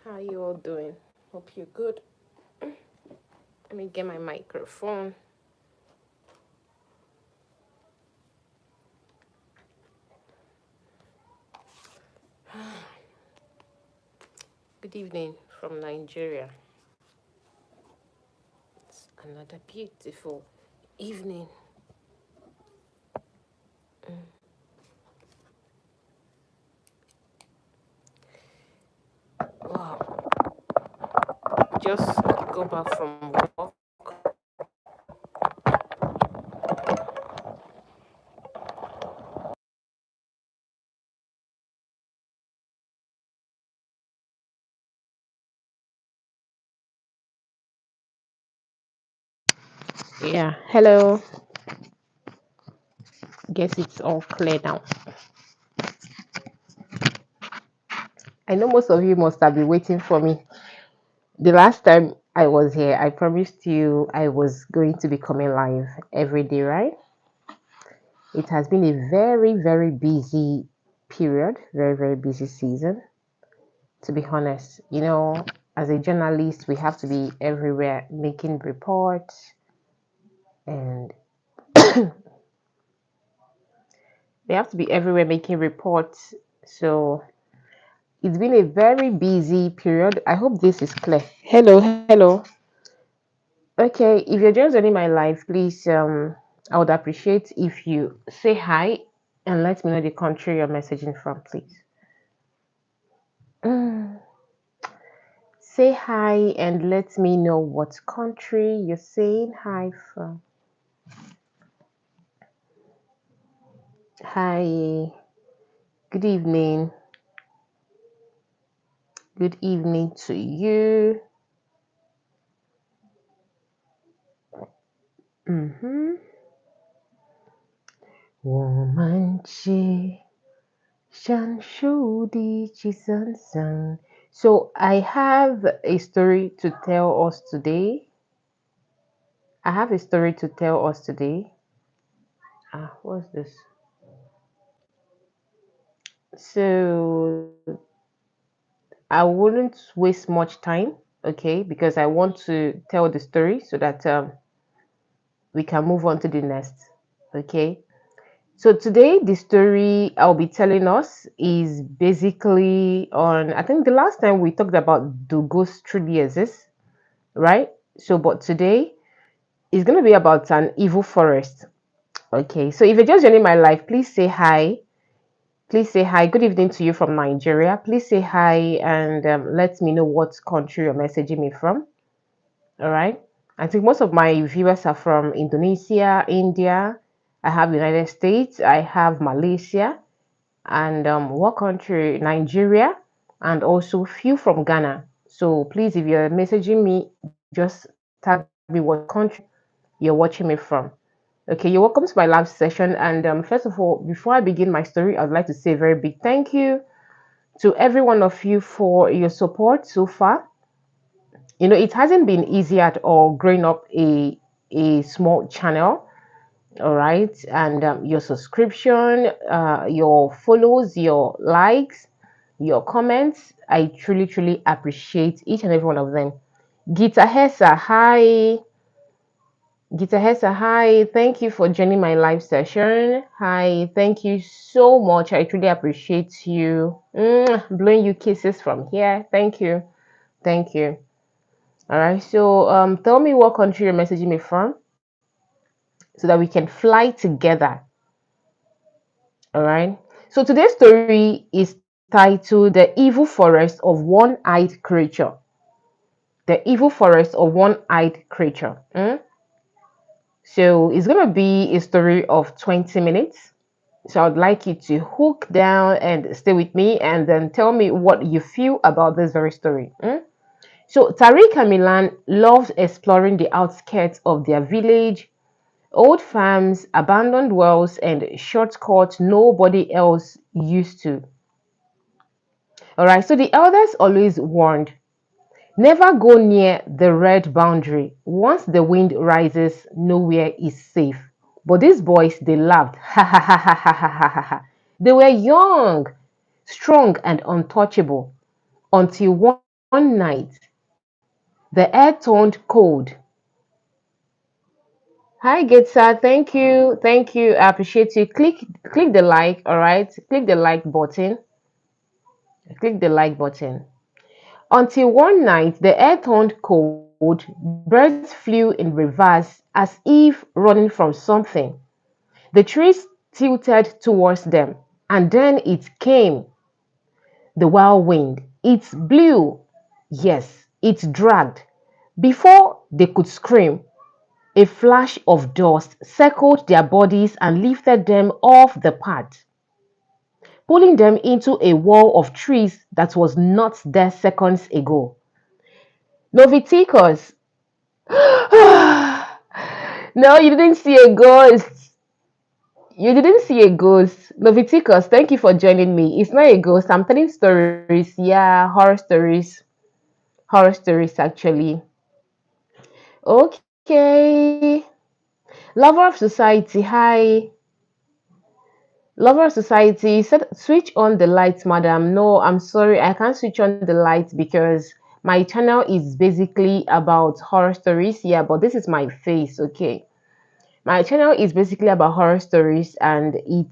How you all doing? Hope you're good. Let me get my microphone. Good evening from Nigeria. It's another beautiful evening. Wow. Just go back from work. Yeah. Hello. Guess it's all clear now. I know most of you must have been waiting for me. The last time I was here, I promised you I was going to be coming live every day, right? It has been a very, very busy period, very, very busy season. To be honest, as a journalist, we have to be everywhere making reports, and we have to be everywhere making reports. So it's been a very busy period. I hope this is clear. Hello, hello. Okay, if you're just joining my live, please, I would appreciate if you say hi and let me know the country you're messaging from, please. Mm, Say hi and let me know what country you're saying hi from. Hi, good evening. Good evening to you. Mm-hmm. 我们只相守的几声声. So I have a story to tell us today. I have a story to tell us today. What's this? So I wouldn't waste much time, okay, because I want to tell the story so that we can move on to the next, okay. So today, the story I'll be telling us is basically on, I think the last time we talked about do ghosts truly exist, right? So, but today is going to be about an evil forest. Okay, so if you're just joining my life, please say hi. Please say hi. Good evening to you from Nigeria. Please say hi and let me know what country you're messaging me from. All right. I think most of my viewers are from Indonesia, India. I have United States. I have Malaysia. And what country? Nigeria, and also few from Ghana. So please, if you're messaging me, just tag me what country you're watching me from. Okay, you're welcome to my live session. And first of all, before I begin my story, I'd like to say a very big thank you to every one of you for your support so far. It hasn't been easy at all growing up a small channel. All right, and your subscription, your follows, your likes, your comments, I truly, truly appreciate each and every one of them. Gita Hessa, hi. Gita Hessa, hi. Thank you for joining my live session. Hi, thank you so much. I truly appreciate you. Blowing you kisses from here. Thank you. Thank you. All right, so tell me what country you're messaging me from so that we can fly together. All right. So today's story is titled The Evil Forest of One-Eyed Creature. The Evil Forest of One-Eyed Creature. So it's going to be a story of 20 minutes. So I'd like you to hook down and stay with me and then tell me what you feel about this very story. So Tariq and Milan loves exploring the outskirts of their village, old farms, abandoned wells, and shortcuts nobody else used to. All right, so the elders always warned, never go near the red boundary. Once the wind rises, nowhere is safe. But these boys, they laughed. Ha ha ha ha ha ha ha ha. They were young, strong, and untouchable until one night, the air turned cold. Hi, Getsa. Thank you. Thank you. I appreciate you. Click the like, all right? Click the like button. Click the like button. Until one night, the air turned cold, birds flew in reverse as if running from something. The trees tilted towards them, and then it came, the wild wind. It blew. Yes, it dragged. Before they could scream, a flash of dust circled their bodies and lifted them off the path, pulling them into a wall of trees that was not there seconds ago. Noviticus. No, you didn't see a ghost. You didn't see a ghost. Noviticus, thank you for joining me. It's not a ghost. I'm telling stories. Yeah, horror stories. Horror stories, actually. Okay. Lover of society. Hi. Lover of society said, switch on the lights, madam. No, I'm sorry, I can't switch on the lights because my channel is basically about horror stories. Yeah, but this is my face, okay? My channel is basically about horror stories and it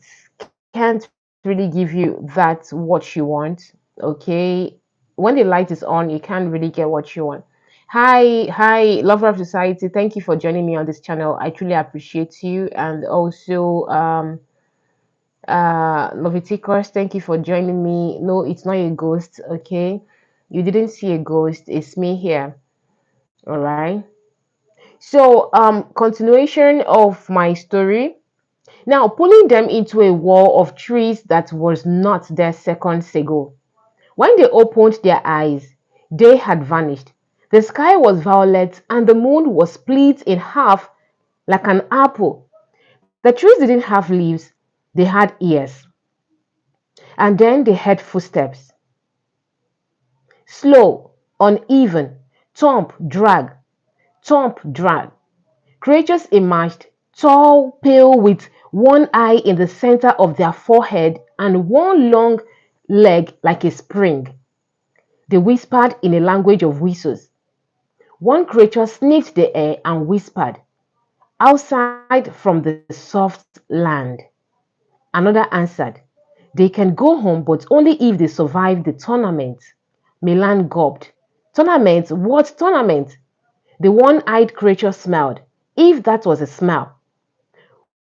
can't really give you that what you want, okay? When the light is on, you can't really get what you want. Hi, lover of society. Thank you for joining me on this channel. I truly appreciate you. And also, Noviticos, thank you for joining me. No, it's not a ghost, okay? You didn't see a ghost, it's me here. All right. So, continuation of my story. Now, pulling them into a wall of trees that was not there seconds ago. When they opened their eyes, they had vanished. The sky was violet and the moon was split in half like an apple. The trees didn't have leaves, they had ears. And then they heard footsteps. Slow, uneven, thump, drag. Creatures emerged, tall, pale, with one eye in the center of their forehead and one long leg like a spring. They whispered in a language of whistles. One creature sniffed the air and whispered, outside from the soft land. Another answered, they can go home, but only if they survive the tournament. Milan gulped. Tournament? What tournament? The one-eyed creature smiled, if that was a smile.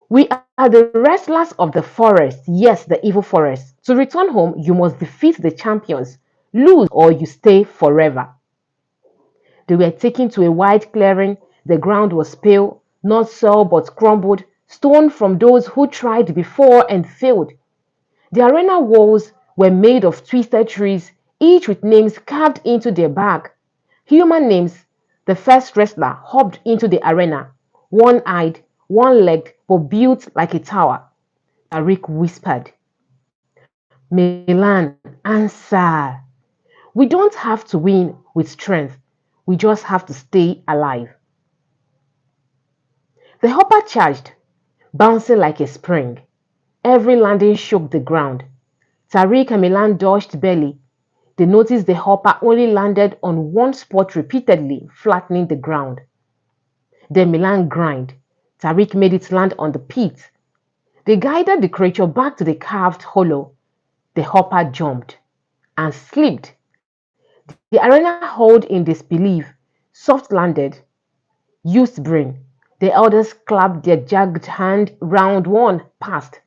We are the wrestlers of the forest, yes, the evil forest. To return home, you must defeat the champions, lose or you stay forever. They were taken to a wide clearing. The ground was pale, not soil but crumbled, stone from those who tried before and failed. The arena walls were made of twisted trees, each with names carved into their bark. Human names. The first wrestler hopped into the arena, one-eyed, one-legged, but built like a tower. Tariq whispered, Milan, answer. We don't have to win with strength. We just have to stay alive. The hopper charged, bouncing like a spring. Every landing shook the ground. Tariq and Milan dodged barely. They noticed the hopper only landed on one spot repeatedly, flattening the ground. Then Milan grinned. Tariq made it land on the pit. They guided the creature back to the carved hollow. The hopper jumped and slipped. The arena held in disbelief. Soft landed. Used brain. The elders clapped their jagged hand. Round one passed.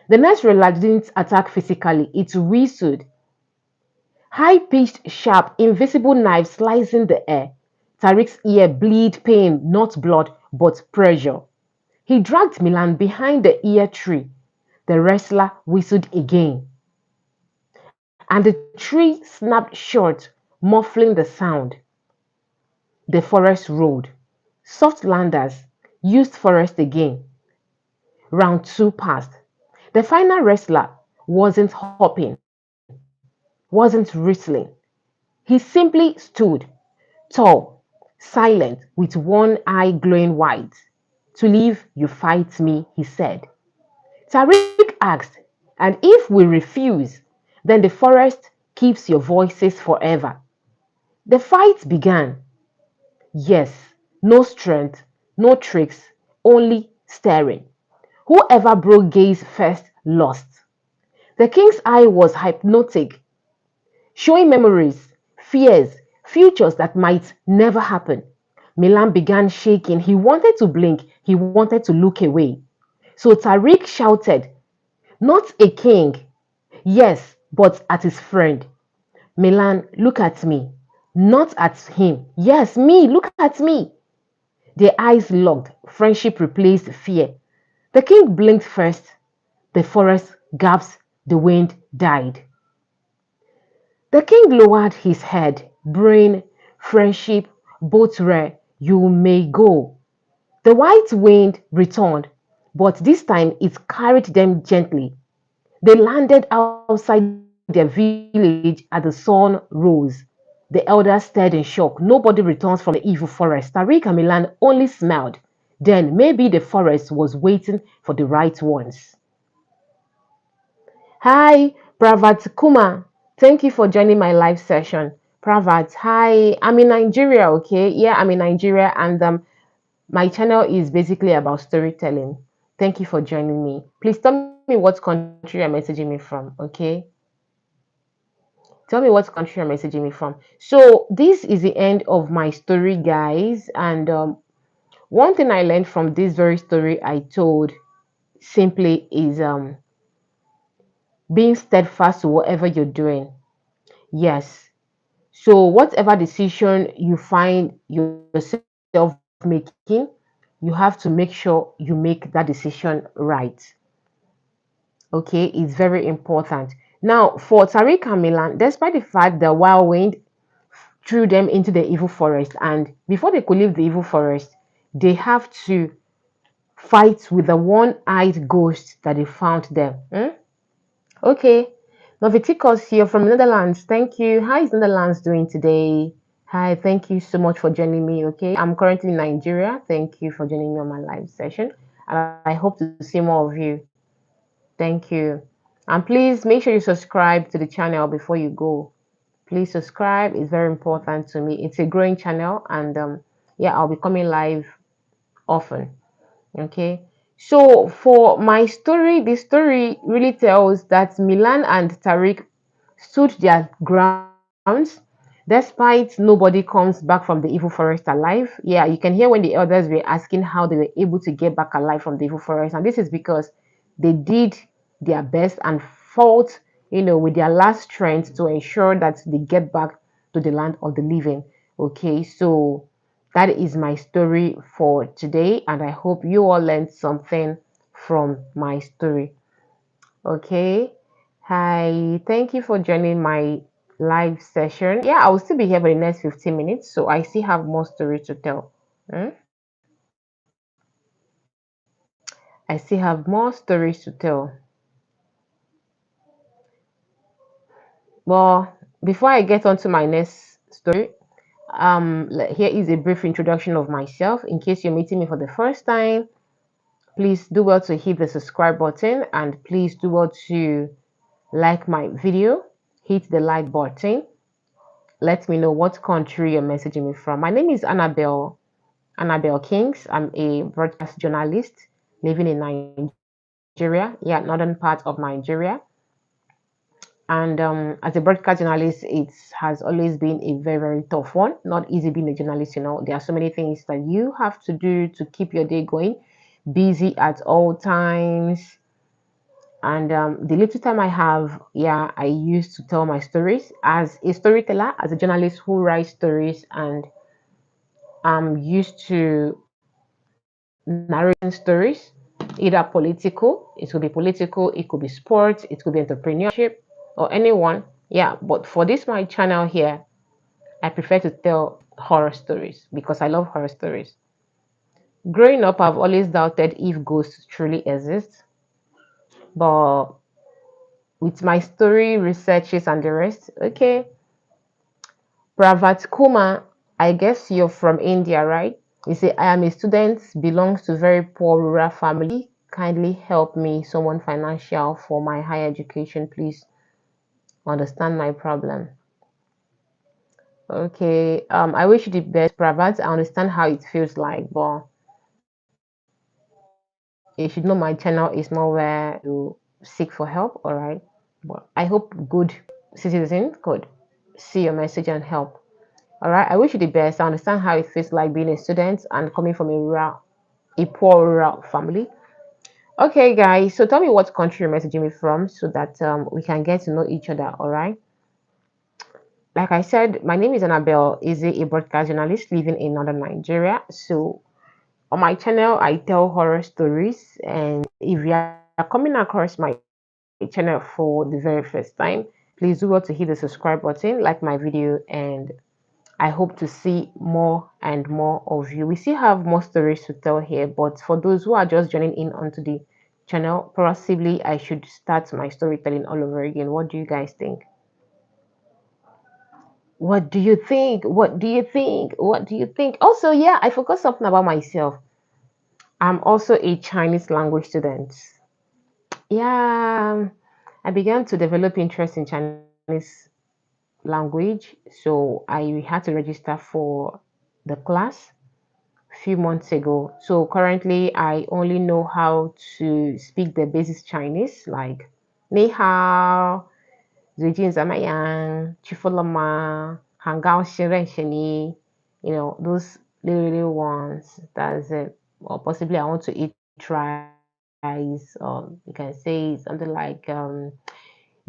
The next ruler didn't attack physically, it whistled. High-pitched, sharp, invisible knife slicing the air. Tariq's ear bleed pain, not blood, but pressure. He dragged Milan behind the ear tree. The wrestler whistled again. And the tree snapped short, muffling the sound. The forest rolled. Soft landers used forest again. Round two passed. The final wrestler wasn't hopping, wasn't wrestling. He simply stood, tall, silent, with one eye glowing white. To live, you fight me, he said. Tariq asked, and if we refuse, then the forest keeps your voices forever. The fight began. Yes, no strength, no tricks, only staring. Whoever broke gaze first lost. The king's eye was hypnotic, showing memories, fears, futures that might never happen. Milan began shaking. He wanted to blink, he wanted to look away. So Tariq shouted, "Not a king." Yes, but at his friend. "Milan, look at me." Not at him. Yes, me, look at me. Their eyes locked. Friendship replaced fear. The king blinked first. The forest gasped. The wind died. The king lowered his head. Brain, friendship, both rare. You may go. The white wind returned, but this time it carried them gently. They landed outside their village as the sun rose. The elders stared in shock. Nobody returns from the evil forest. Tariq and Milan only smiled. Then maybe the forest was waiting for the right ones. Hi, Pravat Kumar. Thank you for joining my live session. Pravat, hi. I'm in Nigeria, okay? Yeah, I'm in Nigeria, and my channel is basically about storytelling. Thank you for joining me. Please tell me what country you're messaging me from, okay? Tell me what country you're messaging me from. So, this is the end of my story, guys. And one thing I learned from this very story I told simply is being steadfast to whatever you're doing. Yes. So, whatever decision you find yourself making, you have to make sure you make that decision right. Okay, it's very important. Now, for Tariq and Milan, despite the fact the wild wind threw them into the evil forest, and before they could leave the evil forest, they have to fight with the one-eyed ghost that they found them. Okay. Novitikos here from Netherlands. Thank you. How is Netherlands doing today? Hi, thank you so much for joining me. Okay, I'm currently in Nigeria. Thank you for joining me on my live session, and I hope to see more of you. Thank you. And please make sure you subscribe to the channel before you go. Please subscribe. It's very important to me. It's a growing channel, and yeah, I'll be coming live often. Okay. So for my story, the story really tells that Milan and Tariq stood their grounds despite nobody comes back from the evil forest alive. Yeah, you can hear when the elders were asking how they were able to get back alive from the evil forest. And this is because they did their best and fought, with their last strength to ensure that they get back to the land of the living. Okay, so that is my story for today, and I hope you all learned something from my story. Okay. Hi, thank you for joining my live session. Yeah, I will still be here for the next 15 minutes, so I still have more story to tell. Hmm? I still have more stories to tell. Well, before I get on to my next story, here is a brief introduction of myself. In case you're meeting me for the first time, please do well to hit the subscribe button, and please do well to like my video, hit the like button. Let me know what country you're messaging me from. My name is Annabelle Kings. I'm a broadcast journalist living in Nigeria, yeah, northern part of Nigeria. And as a broadcast journalist, it has always been a very, very tough one. Not easy being a journalist, There are so many things that you have to do to keep your day going, busy at all times. And the little time I have, yeah, I used to tell my stories as a storyteller, as a journalist who writes stories, and I'm used to narrating stories, either political, it could be political, it could be sports, it could be entrepreneurship, or anyone. Yeah, but for this my channel here, I prefer to tell horror stories because I love horror stories. Growing up, I've always doubted if ghosts truly exist, but with my story, researches, and the rest, okay. Pravat Kumar, I guess you're from India, right? You say, I am a student, belongs to very poor rural family. Kindly help me, someone financial for my higher education, please understand my problem. Okay. I wish you the best, Pravat. I understand how it feels like, but you should know my channel is nowhere to seek for help. All right. But I hope good citizen could see your message and help. All right. I wish you the best. I understand how it feels like being a student and coming from a poor rural family. Okay, guys. So tell me what country you're messaging me from, so that we can get to know each other. All right. Like I said, my name is Annabelle, is a broadcast journalist living in northern Nigeria. So on my channel, I tell horror stories. And if you are coming across my channel for the very first time, please do well to hit the subscribe button, like my video, and I hope to see more and more of you. We still have more stories to tell here, but for those who are just joining in onto the channel, possibly I should start my storytelling all over again. What do you guys think? What do you think? What do you think? What do you think? Also, yeah, I forgot something about myself. I'm also a Chinese language student. Yeah, I began to develop interest in Chinese language, so I had to register for the class a few months ago. So currently, I only know how to speak the basic Chinese, like ni hao, 最近怎么样？去富了吗？很高兴认识你. Those little ones. That's it. Or possibly I want to eat rice. Or you can say something like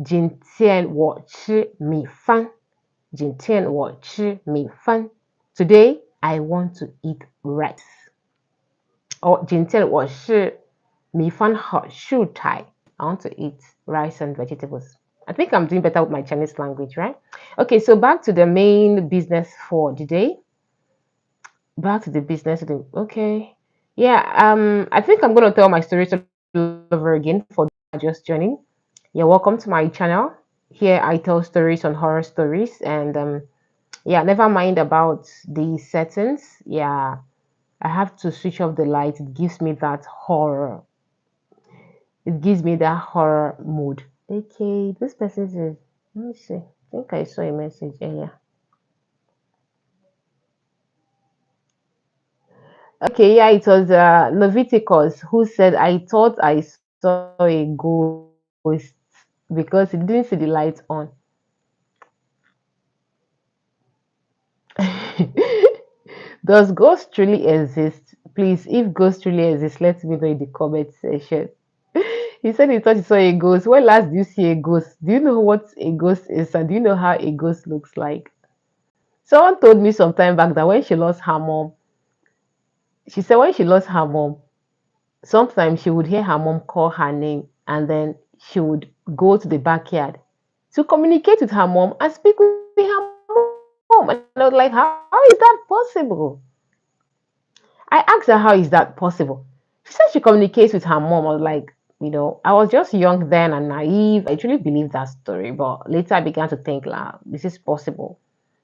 今天我吃米饭. Today I want to eat rice. Or 今天我是米饭和蔬菜. I want to eat rice and vegetables. I think I'm doing better with my Chinese language, right? Okay, so back to the main business for the day. Back to the business. Okay. Yeah, I think I'm gonna tell my stories all over again for those who are just joining. Yeah, welcome to my channel. Here I tell stories on horror stories, and yeah, never mind about the settings. Yeah, I have to switch off the light. It gives me that horror. It gives me that horror mood. Okay, this person is. Let me see. I think I saw a message earlier. Okay, yeah, it was Leviticus who said, I thought I saw a ghost because he didn't see the light on. Does ghost truly exist? Please, if ghost truly exists, let me know in the comment section. He said he thought he saw a ghost. When last did you see a ghost? Do you know what a ghost is and do you know how a ghost looks like? Someone told me some time back that when she lost her mom, she said when she lost her mom, sometimes she would hear her mom call her name and then she would go to the backyard to communicate with her mom and speak with her mom. And I was like, how is that possible? I asked her, how is that possible? She said she communicates with her mom. I was like, I was just young then and naive. I truly believed that story. But later I began to think, like, this is possible.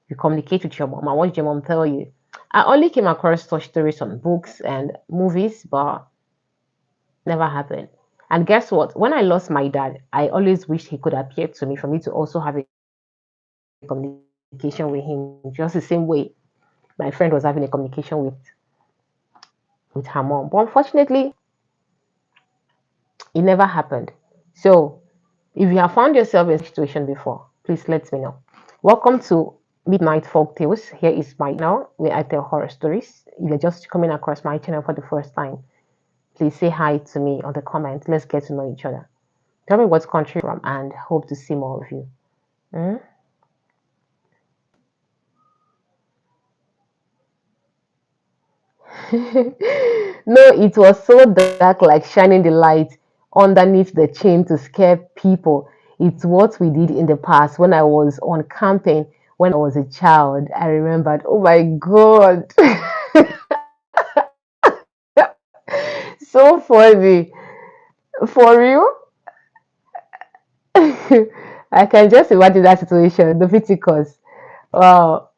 You communicate with your mom. And what did your mom tell you? I only came across such stories on books and movies, but never happened. And guess what? When I lost my dad, I always wished he could appear to me for me to also have a communication with him, just the same way my friend was having a communication with her mom. But unfortunately, it never happened. So if you have found yourself in a situation before, please let me know. Welcome to Midnight Folk Tales. Here is my now where I tell horror stories. If you're just coming across my channel for the first time, please say hi to me on the comments. Let's get to know each other. Tell me what country you're from and hope to see more of you. Mm? No, it was so dark, like shining the light underneath the chain to scare people. It's what we did in the past when I was on camping when I was a child. I remembered, oh my God, so funny. For real? I can just imagine that situation, the Leviticus. Wow,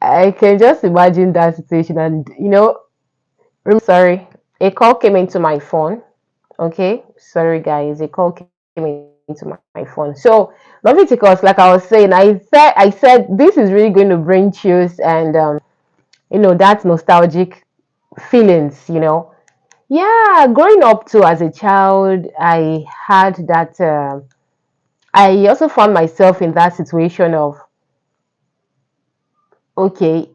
I can just imagine that situation. And, sorry, a call came into my phone. Okay, sorry guys, a call came into my phone. So Leviticus, like I was saying, I said this is really going to bring chills and that nostalgic feelings. Yeah, growing up too as a child, I had that. I also found myself in that situation of, okay,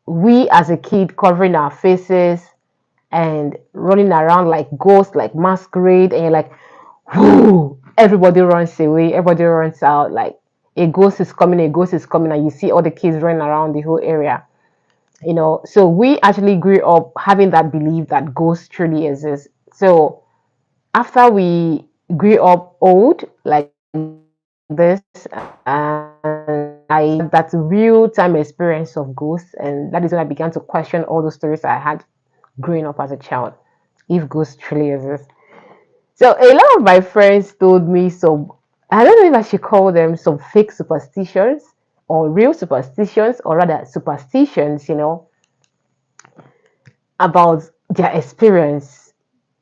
we as a kid covering our faces and running around like ghosts, like masquerade, and you're like, whoo, everybody runs away, everybody runs out, like a ghost is coming, and you see all the kids running around the whole area. So we actually grew up having that belief that ghosts truly exist. So after we grew up old like this, and I had that real time experience of ghosts, and that is when I began to question all those stories I had growing up as a child, if ghosts truly exist. So a lot of my friends told me some, I don't know if I should call them some fake superstitions or real superstitions, or rather superstitions, about their experience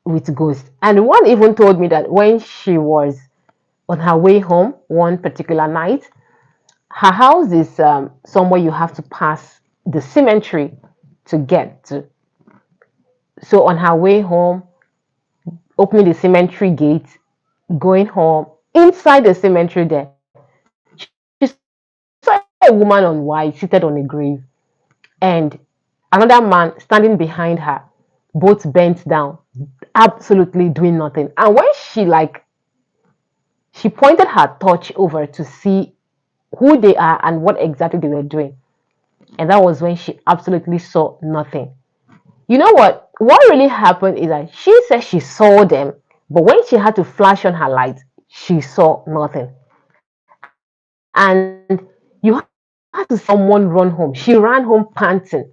with ghosts. And one even told me that when she was on her way home one particular night, her house is somewhere you have to pass the cemetery to get to. So on her way home, opening the cemetery gate, going home, inside the cemetery there, she saw a woman on white seated on a grave, and another man standing behind her, both bent down, absolutely doing nothing. And when she pointed her torch over to see who they are and what exactly they were doing. And that was when she absolutely saw nothing. You know what? What really happened is that she said she saw them, but when she had to flash on her light, she saw nothing. And you had to see someone run home. She ran home panting.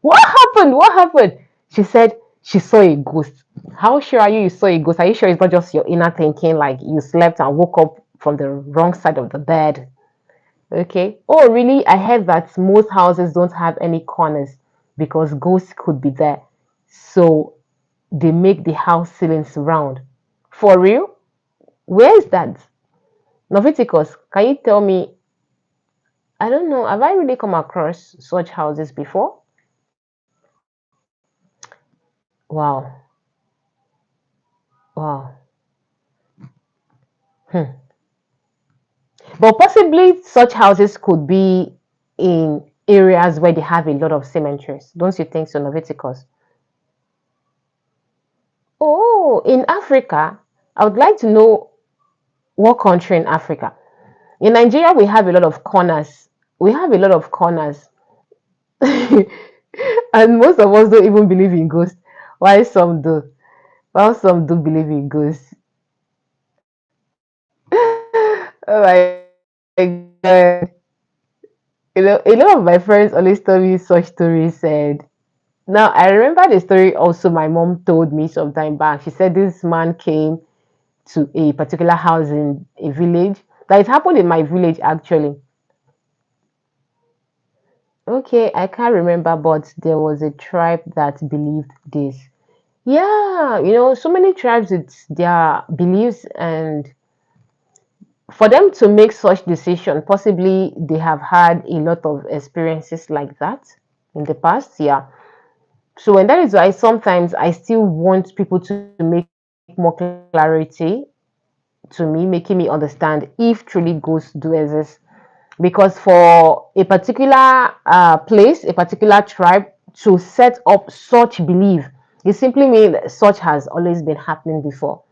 What happened? What happened? She said she saw a ghost. How sure are you saw a ghost? Are you sure it's not just your inner thinking, like you slept and woke up from the wrong side of the bed? Okay. Oh, really? I heard that most houses don't have any corners because ghosts could be there. So they make the house ceilings round. For real? Where is that? Noviticus, can you tell me? I don't know. Have I really come across such houses before? Wow. Wow. Hmm. But possibly such houses could be in areas where they have a lot of cemeteries. Don't you think so, Noviticus? Oh, in Africa, I would like to know what country in Africa. In Nigeria, we have a lot of corners. We have a lot of corners. And most of us don't even believe in ghosts. While some do. While some do believe in ghosts. Oh my god. A lot of my friends always tell me such stories. And now I remember the story also my mom told me some time back. She said this man came to a particular house in a village. That it happened in my village actually. Okay, I can't remember, but there was a tribe that believed this. Yeah, so many tribes, it's their beliefs, and for them to make such decision, possibly they have had a lot of experiences like that in the past. Yeah. So, and that is why sometimes I still want people to make more clarity to me, making me understand if truly ghosts do exist. Because for a particular place, a particular tribe to set up such belief, it simply means that such has always been happening before.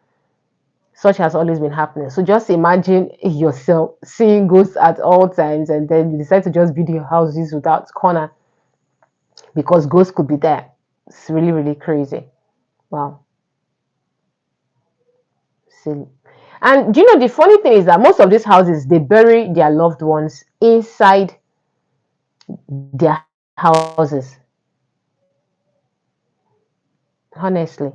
Such has always been happening. So just imagine yourself seeing ghosts at all times, and then you decide to just build your houses without corner because ghosts could be there. It's really, really crazy. Wow. Silly. And do you know the funny thing is that most of these houses they bury their loved ones inside their houses. Honestly,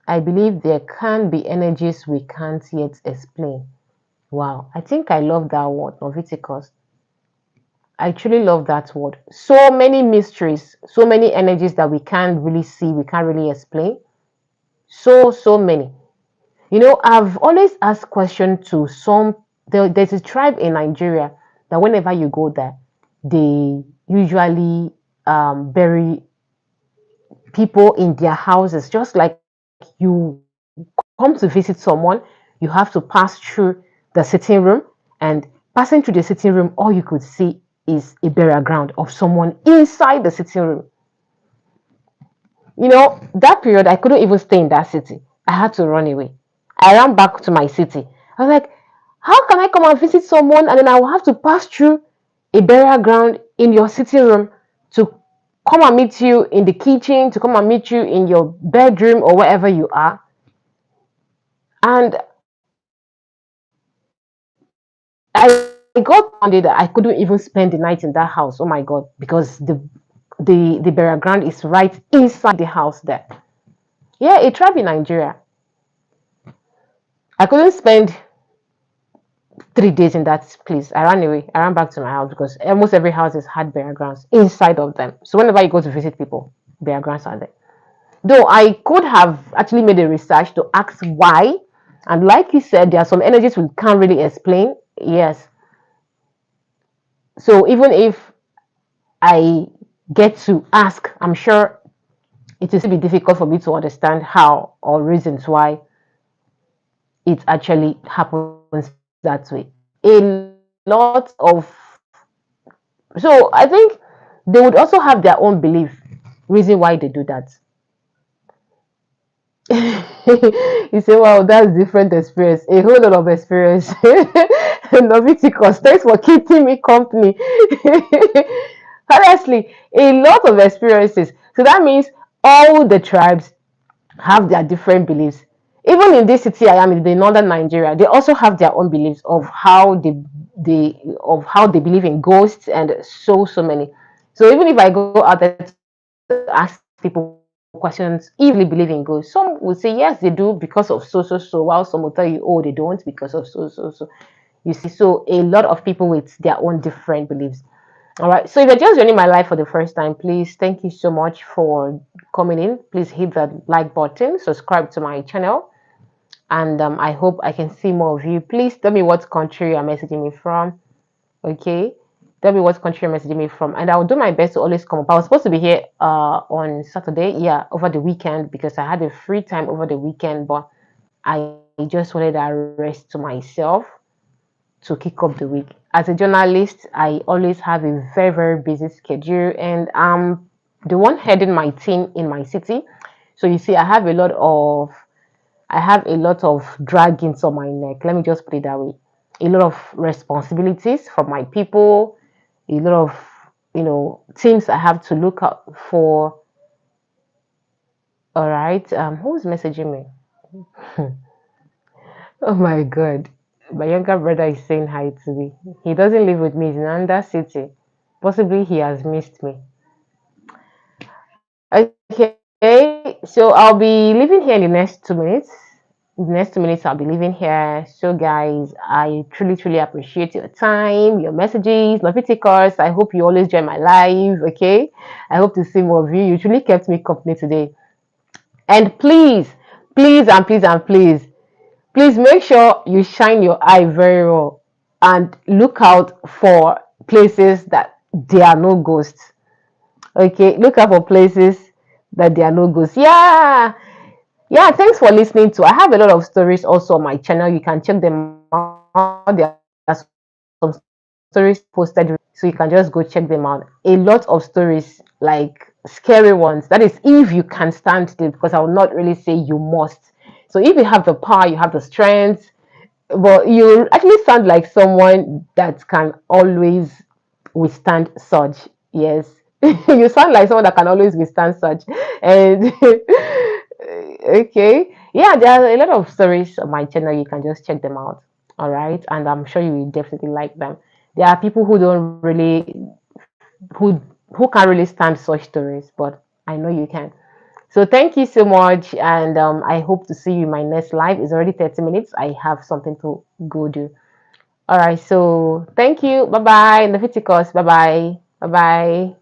I believe there can be energies we can't yet explain. Wow, I think I love that word, Noviticus. I truly love that word. So many mysteries, so many energies that we can't really see, we can't really explain. So many. I've always asked question to some. There's a tribe in Nigeria that whenever you go there, they usually bury people in their houses. Just like you come to visit someone, you have to pass through the sitting room, and passing through the sitting room, all you could see is a burial ground of someone inside the sitting room. That period, I couldn't even stay in that city. I had to run away. I ran back to my city. I was like, how can I come and visit someone and then I will have to pass through a burial ground in your sitting room to come and meet you in the kitchen, to come and meet you in your bedroom or wherever you are? And I got one day that I couldn't even spend the night in that house. Oh my God, because the burial ground is right inside the house there. Yeah, a tribe in Nigeria. I couldn't spend 3 days in that place. I ran away. I ran back to my house because almost every house has had burial grounds inside of them. So whenever you go to visit people, burial grounds are there. Though I could have actually made a research to ask why. And like you said, there are some energies we can't really explain. Yes. So even if I get to ask, I'm sure it will still be difficult for me to understand how or reasons why it actually happens that way. A lot of So I think they would also have their own belief, reason why they do that. You say, wow, that's different experience. A whole lot of experience. Leviticus, thanks for keeping me company. Honestly, a lot of experiences. So that means all the tribes have their different beliefs. Even in this city I am in the northern Nigeria, they also have their own beliefs of how they believe in ghosts and so many. So even if I go out there to ask people questions, if they believe in ghosts, some will say yes they do because of so, while some will tell you oh they don't because of so. You see, so a lot of people with their own different beliefs. All right. So if you're just joining my live for the first time, please thank you so much for coming in. Please hit that like button, subscribe to my channel, and I hope I can see more of you. Please tell me what country you're messaging me from. Okay. Tell me what country you're messaging me from, and I'll do my best to always come up. I was supposed to be here on Saturday, yeah, over the weekend because I had a free time over the weekend, but I just wanted that rest to myself to kick off the week. As a journalist, I always have a very busy schedule, and I'm the one heading my team in my city. So you see, I have a lot of draggings on my neck. Let me just put it that way. A lot of responsibilities for my people, a lot of things I have to look out for. All right. Who's messaging me? Oh my God. My younger brother is saying hi to me. He doesn't live with me, he's in another city. Possibly he has missed me. Okay, so I'll be leaving here in the next 2 minutes. In the next 2 minutes, I'll be leaving here. So, guys, I truly appreciate your time, your messages, notificators. I hope you always join my live. Okay, I hope to see more of you. You truly kept me company today. And please make sure you shine your eye very well and look out for places that there are no ghosts. Okay, look out for places that there are no ghosts. Yeah, thanks for listening to. I have a lot of stories also on my channel. You can check them out. There are some stories posted, so you can just go check them out. A lot of stories, like scary ones. That is if you can stand it, because I will not really say you must. So if you have the power, you have the strength, but you actually sound like someone that can always withstand such. Yes. You sound like someone that can always withstand such. And okay. Yeah, there are a lot of stories on my channel. You can just check them out. All right. And I'm sure you will definitely like them. There are people who don't really who who can't really stand such stories, but I know you can. So thank you so much, and I hope to see you in my next live. It's already 30 minutes. I have something to go do. All right. So thank you. Bye bye. Leviticus. Bye bye. Bye bye.